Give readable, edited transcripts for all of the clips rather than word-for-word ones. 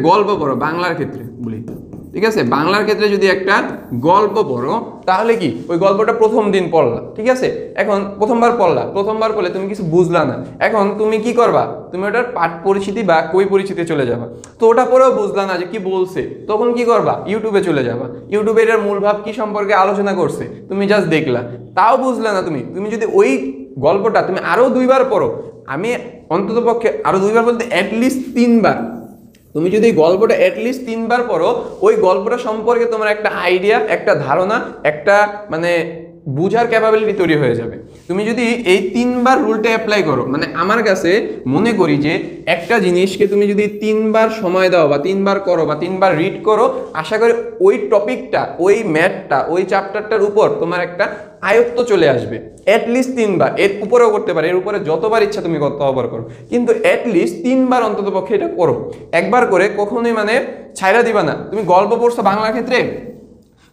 গল্প পড়ো বাংলার ক্ষেত্রে বলি, ঠিক আছে, বাংলার ক্ষেত্রে যদি একটা গল্প পড়ো তাহলে কি ওই গল্পটা প্রথম দিন পড়লা, ঠিক আছে, এখন প্রথমবার পড়লা, প্রথমবার পড়লে তুমি কিছু বুঝলা না, এখন তুমি কি করবা, তুমি ওটার পাঠ পরিচিতি বা কই পরিচিতি চলে যাবা, তো ওটা পরেও বুঝলা না যে কি বলছে, তখন কি করবা, ইউটিউবে চলে যাবা, ইউটিউবে এটার মূল ভাব কি সম্পর্কে আলোচনা করছে তুমি জাস্ট দেখলা, তাও বুঝলা না তুমি, তুমি যদি ওই গল্পটা তুমি আরো 2বার পড়ো, আমি অন্তত পক্ষে আরো 2বার বলতে অ্যাটলিস্ট 3বার, তুমি যদি গল্পটা অ্যাটলিস্ট 3বার পড়ো, ওই গল্পটা সম্পর্কে তোমার একটা আইডিয়া, একটা ধারণা, একটা মানে বুঝার ক্যাপাবিলিটি তৈরি হয়ে যাবে। তুমি যদি এই 3বার রুলটা অ্যাপ্লাই করো, মানে আমার কাছে মনে করি যে একটা জিনিসকে তুমি যদি 3বার সময় দাও বা 3বার করো বা 3বার রিড করো, আশা করি ওই টপিকটা, ওই ম্যাথটা, ওই চ্যাপ্টারটার উপর তোমার একটা আয়ত্ত চলে আসবে। অ্যাটলিস্ট 3বার, এর উপরেও করতে পারে, এর উপরে যতবার ইচ্ছা তুমি ততবার করো, কিন্তু অ্যাটলিস্ট 3বার অন্তত পক্ষে এটা করো। একবার করে কখনোই মানে ছাইড়া দিবা না। তুমি গল্প পড়ছো বাংলার ক্ষেত্রে,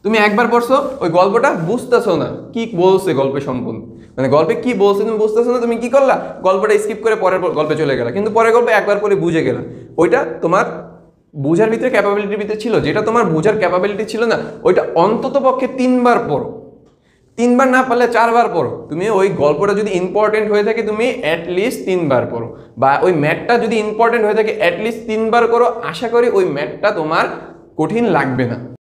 তুমি একবার পড়ছো, ওই গল্পটা বুঝতেছো না কি বলছে গল্পে সম্পূর্ণ, মানে গল্পে কি বলছে তুমি বুঝতেছো না, তুমি কি করলা, গল্পটা স্কিপ করে পরের গল্পে চলে গেলা, কিন্তু পরের গল্পে একবার পরে বুঝে গেলা, ওইটা তোমার বুঝার ভিতরে ক্যাপাবিলিটির ভিতরে ছিল, যেটা তোমার বুঝার ক্যাপাবিলিটি ছিল না, ওইটা অন্তত পক্ষে 3বার পড়ো, 3বার না পারলে 4বার পড়ো। তুমি ওই গল্পটা যদি ইম্পর্টেন্ট হয়ে থাকে তুমি অ্যাটলিস্ট 3বার পড়ো, বা ওই ম্যাথটা যদি ইম্পর্টেন্ট হয়ে থাকে অ্যাটলিস্ট 3বার করো, আশা করি ওই ম্যাথটা তোমার কঠিন লাগবে না।